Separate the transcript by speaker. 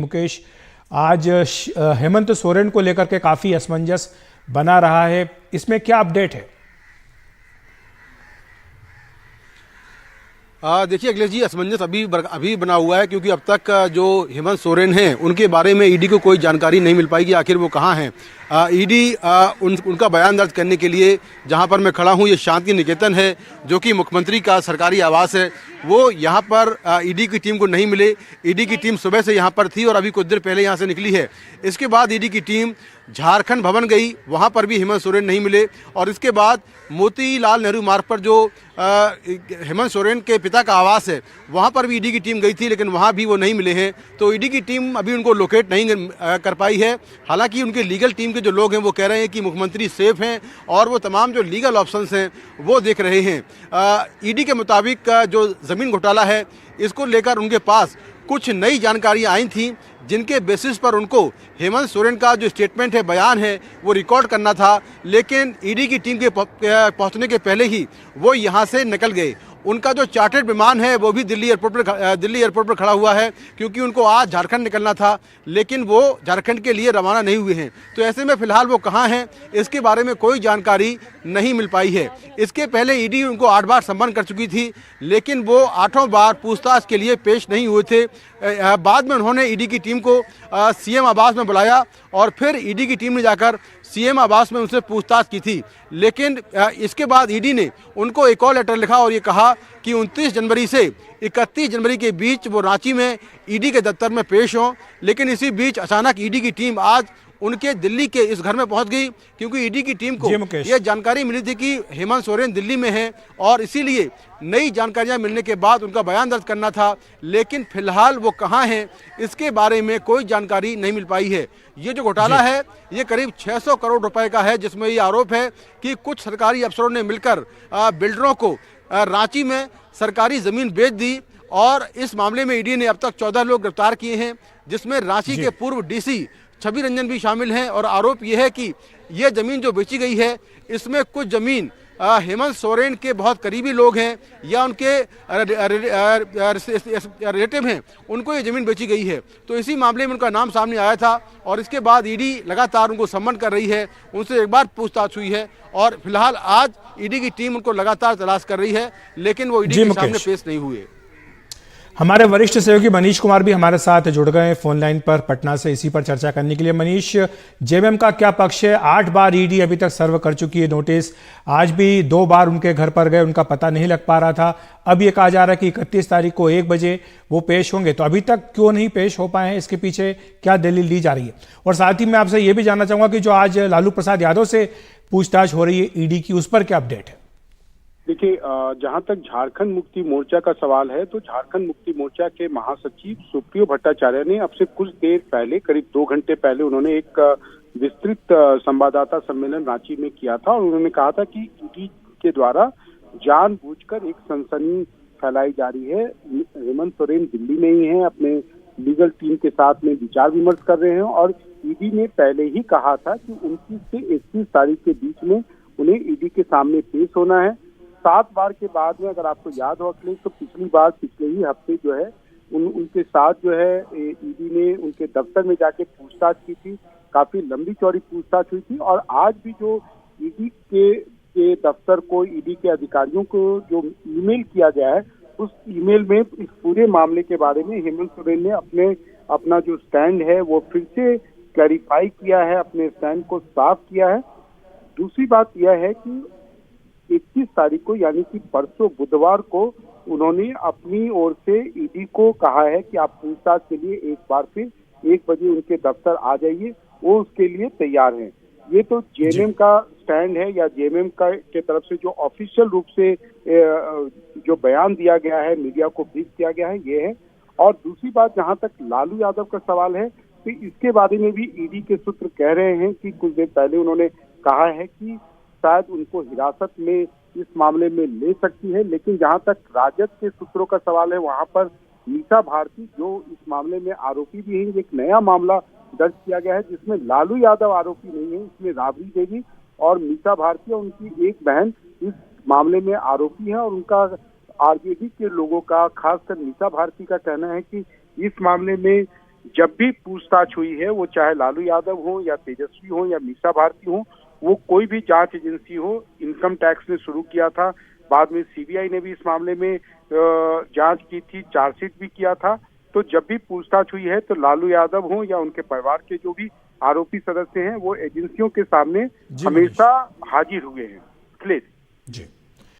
Speaker 1: मुकेश, आज हेमंत सोरेन को लेकर के काफी असमंजस बना रहा है, इसमें क्या अपडेट है?
Speaker 2: देखिए अखिलेश जी, असमंजस अभी बना हुआ है क्योंकि अब तक जो हेमंत सोरेन हैं उनके बारे में ईडी को कोई जानकारी नहीं मिल पाएगी आखिर वो कहाँ हैं। ईडी उनका बयान दर्ज करने के लिए जहां पर मैं खड़ा हूं, ये शांति निकेतन है जो कि मुख्यमंत्री का सरकारी आवास है। वो यहाँ पर ईडी की टीम को नहीं मिले। ईडी की टीम सुबह से यहाँ पर थी और अभी कुछ देर पहले यहाँ से निकली है। इसके बाद ईडी की टीम झारखंड भवन गई, वहाँ पर भी हेमंत सोरेन नहीं मिले। और इसके बाद मोतीलाल नेहरू मार्ग पर जो हेमंत सोरेन के पिता का आवास है वहाँ पर भी ईडी की टीम गई थी, लेकिन वहाँ भी वो नहीं मिले हैं। तो ईडी की टीम अभी उनको लोकेट नहीं कर पाई है। हालांकि उनके लीगल टीम के जो लोग हैं वो कह रहे हैं कि मुख्यमंत्री सेफ हैं और वो तमाम जो लीगल ऑप्शंस हैं वो देख रहे हैं। ईडी के मुताबिक जो ज़मीन घोटाला है इसको लेकर उनके पास कुछ नई जानकारियां आई थी, जिनके बेसिस पर उनको हेमंत सोरेन का जो स्टेटमेंट है, बयान है, वो रिकॉर्ड करना था। लेकिन ईडी की टीम के पहुंचने के पहले ही वो यहां से निकल गए। उनका जो चार्टर्ड विमान है वो भी दिल्ली एयरपोर्ट पर खड़ा हुआ है क्योंकि उनको आज झारखंड निकलना था, लेकिन वो झारखंड के लिए रवाना नहीं हुए हैं। तो ऐसे में फिलहाल वो कहाँ हैं इसके बारे में कोई जानकारी नहीं मिल पाई है। इसके पहले ईडी उनको 8 बार सम्मन कर चुकी थी, लेकिन वो 8वां बार पूछताछ के लिए पेश नहीं हुए थे। बाद में उन्होंने ईडी की टीम को सीएम आवास में बुलाया और फिर ईडी की टीम ने जाकर सीएम आवास में उनसे पूछताछ की थी। लेकिन इसके बाद ईडी ने उनको एक और लेटर लिखा और ये कहा कि 29 जनवरी से 31 जनवरी के बीच वो रांची में ईडी के दफ्तर में पेश हों। लेकिन इसी बीच अचानक ईडी की टीम आज उनके दिल्ली के इस घर में पहुंच गई क्योंकि ईडी की टीम को यह जानकारी मिली थी कि हेमंत सोरेन दिल्ली में हैं और इसीलिए नई जानकारियां मिलने के बाद उनका बयान दर्ज करना था। लेकिन फिलहाल वो कहां हैं इसके बारे में कोई जानकारी नहीं मिल पाई है। ये जो घोटाला है ये करीब 600 करोड़ रुपए का है, जिसमें ये आरोप है कि कुछ सरकारी अफसरों ने मिलकर बिल्डरों को रांची में सरकारी जमीन बेच दी। और इस मामले में ईडी ने अब तक 14 लोग गिरफ्तार किए हैं, जिसमें रांची के पूर्व डीसी छवि रंजन भी शामिल हैं। और आरोप यह है कि यह जमीन जो बेची गई है इसमें कुछ जमीन हेमंत सोरेन के बहुत करीबी लोग हैं या उनके रिलेटिव हैं, उनको ये ज़मीन बेची गई है। तो इसी मामले में उनका नाम सामने आया था और इसके बाद ईडी लगातार उनको सम्मन कर रही है। उनसे एक बार पूछताछ हुई है और फिलहाल आज ईडी की टीम उनको लगातार तलाश कर रही है, लेकिन वो ईडी के सामने पेश नहीं हुए।
Speaker 1: हमारे वरिष्ठ सहयोगी मनीष कुमार भी हमारे साथ जुड़ गए फोन लाइन पर पटना से इसी पर चर्चा करने के लिए। मनीष, जेएमएम का क्या पक्ष है? 8 बार ईडी अभी तक सर्व कर चुकी है नोटिस, आज भी 2 बार उनके घर पर गए, उनका पता नहीं लग पा रहा था। अब ये कहा जा रहा है कि 31 तारीख को 1 बजे वो पेश होंगे, तो अभी तक क्यों नहीं पेश हो पाए हैं? इसके पीछे क्या दलील दी जा रही है? और साथ ही मैं आपसे ये भी जानना चाहूंगा कि जो आज लालू प्रसाद यादव से पूछताछ हो रही है ईडी की, उस पर क्या अपडेट है?
Speaker 3: देखिए, जहां तक झारखंड मुक्ति मोर्चा का सवाल है तो झारखंड मुक्ति मोर्चा के महासचिव सुप्रियो भट्टाचार्य ने अब से कुछ देर पहले, करीब 2 घंटे पहले, उन्होंने एक विस्तृत संवाददाता सम्मेलन रांची में किया था और उन्होंने कहा था कि ईडी के द्वारा जानबूझकर एक सनसनी फैलाई जा रही है। हेमंत सोरेन दिल्ली में ही है, अपने लीगल टीम के साथ में विचार विमर्श कर रहे हैं और ईडी ने पहले ही कहा था कि 29 से 31 तारीख के बीच में उन्हें ईडी के सामने पेश होना है। 7 बार के बाद में, अगर आपको याद हो अखिलेश, तो पिछली बार पिछले ही हफ्ते जो है उनके साथ जो है ईडी ने उनके दफ्तर में जाके पूछताछ की थी। काफी लंबी चौड़ी पूछताछ हुई थी और आज भी जो ईडी के दफ्तर को, ईडी के अधिकारियों को जो ईमेल किया गया है, उस ईमेल में इस पूरे मामले के बारे में हेमंत सोरेन ने अपना जो स्टैंड है वो फिर से क्लैरिफाई किया है, अपने स्टैंड को साफ किया है। दूसरी बात यह है कि 21 तारीख को, यानी कि परसों बुधवार को, उन्होंने अपनी ओर से ईडी को कहा है कि आप पूछताछ के लिए एक बार फिर 1 बजे उनके दफ्तर आ जाइए, वो उसके लिए तैयार हैं। ये तो जेएमएम का स्टैंड है या जेएमएम के तरफ से जो ऑफिशियल रूप से जो बयान दिया गया है, मीडिया को ब्रीफ किया गया है, ये है। और दूसरी बात, जहां तक लालू यादव का सवाल है तो इसके बारे में भी ईडी के सूत्र कह रहे हैं कि कुछ देर पहले उन्होंने कहा है कि शायद उनको हिरासत में इस मामले में ले सकती है। लेकिन जहां तक राजद के सूत्रों का सवाल है, वहां पर मीसा भारती जो इस मामले में आरोपी भी है, एक नया मामला दर्ज किया गया है जिसमें लालू यादव आरोपी नहीं है, इसमें राबड़ी देवी और मीसा भारती और उनकी एक बहन इस मामले में आरोपी है। और उनका आरजेडी के लोगों का, खासकर मीसा भारती का कहना है कि इस मामले में जब भी पूछताछ हुई है, वो चाहे लालू यादव हो या तेजस्वी हो या मीसा भारती हो, वो कोई भी जांच एजेंसी हो, इनकम टैक्स ने शुरू किया था, बाद में सीबीआई ने भी इस मामले में जांच की थी, चार्जशीट भी किया था। तो जब भी पूछताछ हुई है तो लालू यादव हो या उनके परिवार के जो भी आरोपी सदस्य हैं, वो एजेंसियों के सामने
Speaker 1: जी,
Speaker 3: हमेशा हाजिर हुए हैं।
Speaker 1: जी।